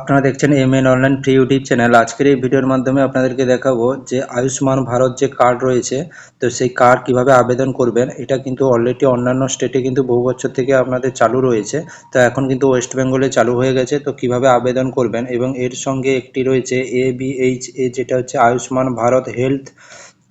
আপনারা দেখছেন MN online free YouTube channel. আজকের এই ভিডিওর মাধ্যমে আপনাদেরকে দেখাবো যে আয়ুষ্মান ভারত যে কার্ড রয়েছে, তো সেই কার্ড কিভাবে আবেদন করবেন। এটা কিন্তু অলরেডি অন্যান্য স্টেটে কিন্তু বহু বছর থেকে আপনাদের চালু রয়েছে, তো এখন কিন্তু ওয়েস্ট বেঙ্গলে চালু হয়ে গেছে। তো কিভাবে আবেদন করবেন এবং এর সঙ্গে একটি রয়েছে ABHA, যেটা হচ্ছে আয়ুষ্মান ভারত হেলথ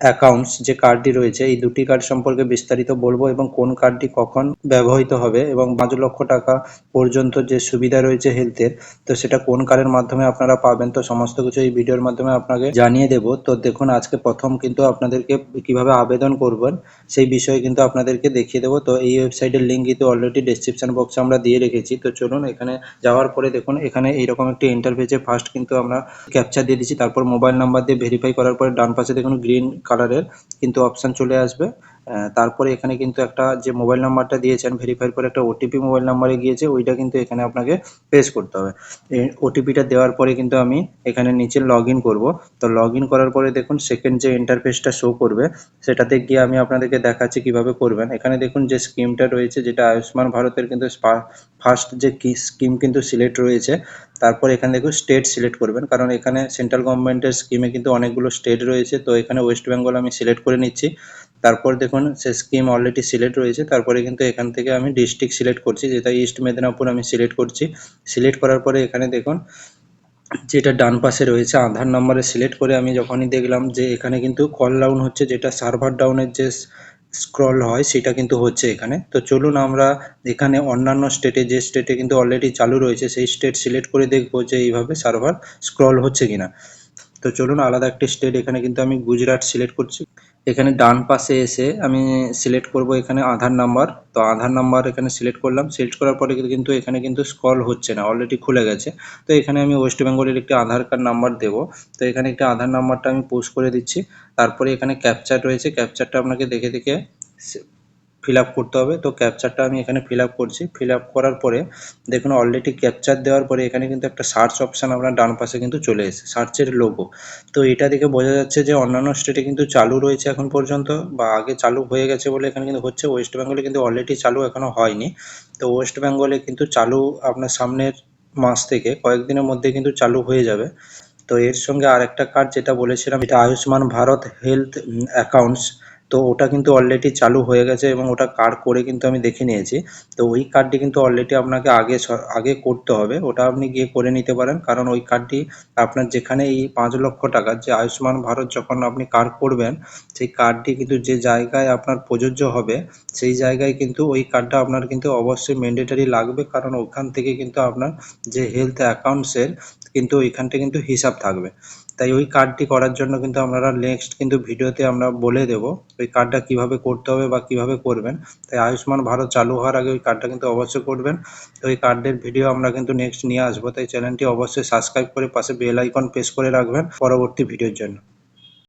অ্যাকাউন্টস যে কার্ডটি রয়েছে। এই দুটি কার্ড সম্পর্কে বিস্তারিত বলবো এবং কোন কার্ডটি কখন ব্যবহৃত হবে এবং 5 লক্ষ টাকা পর্যন্ত যে সুবিধা রয়েছে হেলথের, তো সেটা কোন কার্ডের মাধ্যমে আপনারা পাবেন। তো সমস্ত কিছু এই ভিডিওর মাধ্যমে আপনাকে জানিয়ে দেব। তো দেখুন, আজকে প্রথম কিন্তু আপনাদেরকে কিভাবে আবেদন করবেন সেই বিষয়ে কিন্তু আপনাদেরকে দেখিয়ে দেবো। তো এই ওয়েবসাইটের লিঙ্ক কিন্তু অলরেডি ডেসক্রিপশন বক্সে আমরা দিয়ে রেখেছি। তো চলুন, এখানে যাওয়ার পরে দেখুন, এখানে এইরকম একটি ইন্টারফেসে ফার্স্ট কিন্তু আমরা ক্যাপচা দিয়ে দিচ্ছি, তারপর মোবাইল নাম্বার দিয়ে ভেরিফাই করার পরে ডান পাশে দেখুন গ্রিন কালারের কিন্তু অপশান চলে আসবে। তারপরে এখানে কিন্তু একটা যে মোবাইল নাম্বারটা দিয়েছেন ভেরিফাইয়ের পরে একটা ওটিপি মোবাইল নাম্বারে গিয়েছে, ওইটা কিন্তু এখানে আপনাকে পেশ করতে হবে। এই ওটিপিটা দেওয়ার পরে কিন্তু আমি এখানে নিচে লগ ইন করবো। তো লগ ইন করার পরে দেখুন সেকেন্ড যে ইন্টারফেসটা শো করবে, সেটাতে গিয়ে আমি আপনাদেরকে দেখাচ্ছি কিভাবে করবেন। এখানে দেখুন যে স্কিমটা রয়েছে, যেটা আয়ুষ্মান ভারতের কিন্তু ফার্স্ট যে কি স্কিম কিন্তু সিলেক্ট রয়েছে। তারপর এখানে দেখুন স্টেট সিলেক্ট করবেন, কারণ এখানে সেন্ট্রাল গভর্নমেন্টের স্কিমে কিন্তু অনেকগুলো স্টেট রয়েছে। তো এখানে ওয়েস্ট বেঙ্গল আমি সিলেক্ট করে নিচ্ছি। তারপর দেখুন সে স্কিম অলরেডি সিলেক্ট রয়েছে, তারপরে কিন্তু এখান থেকে আমি ডিস্ট্রিক্ট সিলেক্ট করছি, যেটা ইস্ট মেদিনীপুর আমি সিলেক্ট করছি। সিলেক্ট করার পরে এখানে দেখুন যেটা ডান পাশে রয়েছে আধার নাম্বারে সিলেক্ট করে আমি যখনই দেখলাম যে এখানে কিন্তু কল ডাউন হচ্ছে, যেটা সার্ভার ডাউনের যে স্ক্রল হয় সেটা কিন্তু হচ্ছে এখানে। তো চলুন আমরা এখানে অন্যান্য স্টেটে, যে স্টেটে কিন্তু অলরেডি চালু রয়েছে, সেই স্টেট সিলেক্ট করে দেখবো যে এইভাবে সার্ভার স্ক্রল হচ্ছে কিনা। তো চলুন আলাদা একটি স্টেট, এখানে কিন্তু আমি গুজরাট সিলেক্ট করছি। এখানে ডান পাশে এসে আমি সিলেক্ট করব এখানে আধার নাম্বার। তো আধার নাম্বার এখানে সিলেক্ট করলাম। সিলেক্ট করার পরে কিন্তু এখানে কিন্তু স্ক্রল হচ্ছে না, অলরেডি খুলে গেছে। তো এখানে আমি ওয়েস্ট বেঙ্গলের একটি আধার কার্ড নাম্বার দেব। তো এখানে একটা আধার নাম্বারটা আমি পুশ করে দিচ্ছি। তারপরে এখানে ক্যাপচার রয়েছে, ক্যাপচারটা আপনাকে দেখে দেখে ফিল আপ করতে হবে। তো ক্যাপচারটা আমি এখানে ফিল আপ করছি। ফিল আপ করার পরে দেখুন অলরেডি ক্যাপচার দেওয়ার পরে এখানে কিন্তু একটা সার্চ অপশান আপনার ডান পাশে কিন্তু চলে এসেছে, সার্চের লোগো। তো এটা দেখে বোঝা যাচ্ছে যে অন্যান্য স্টেটে কিন্তু চালু রয়েছে এখন পর্যন্ত, বা আগে চালু হয়ে গেছে বলে এখানে কিন্তু হচ্ছে। ওয়েস্ট বেঙ্গলে কিন্তু অলরেডি চালু এখনও হয়নি। তো ওয়েস্ট বেঙ্গলে কিন্তু চালু আপনার সামনের মাস থেকে কয়েকদিনের মধ্যে কিন্তু চালু হয়ে যাবে। তো এর সঙ্গে আরেকটা কার্ড যেটা বলেছিলাম, এটা আয়ুষ্মান ভারত হেলথ অ্যাকাউন্টস। তো ওটা কিন্তু অলরেডি চালু হয়ে গেছে এবং ওটা কার্ড করে কিন্তু আমি দেখে নিয়েছি। তো ওই কার্ডটি কিন্তু অলরেডি আপনাকে আগে করতে হবে, ওটা আপনি গিয়ে করে নিতে পারেন। কারণ ওই কার্ডটি আপনার যেখানে এই 5 লক্ষ টাকার যে আয়ুষ্মান ভারত যখন আপনি কার্ড করবেন, সেই কার্ডটি কিন্তু যে জায়গায় আপনার প্রযোজ্য হবে, সেই জায়গায় কিন্তু ওই কার্ডটা আপনার কিন্তু অবশ্যই ম্যান্ডেটরি লাগবে। কারণ ওখান থেকে কিন্তু আপনার যে হেলথ অ্যাকাউন্টসের কিন্তু ওইখানটা কিন্তু হিসাব থাকবে। তাই ওই কার্ডটি করার জন্য কিন্তু আপনারা নেক্সট কিন্তু ভিডিওতে আমরা বলে দেব ওই কার্ডটা কিভাবে করতে হবে বা কিভাবে করবেন। তাই আয়ুষ্মান ভারত চালু হওয়ার আগে ওই কার্ডটা কিন্তু অবশ্যই করবেন। তো ওই কার্ডের ভিডিও আমরা কিন্তু নেক্সট নিয়ে আসবো, তাই চ্যানেলটি অবশ্যই সাবস্ক্রাইব করে পাশে বেল আইকন প্রেস করে রাখবেন পরবর্তী ভিডিওর জন্য।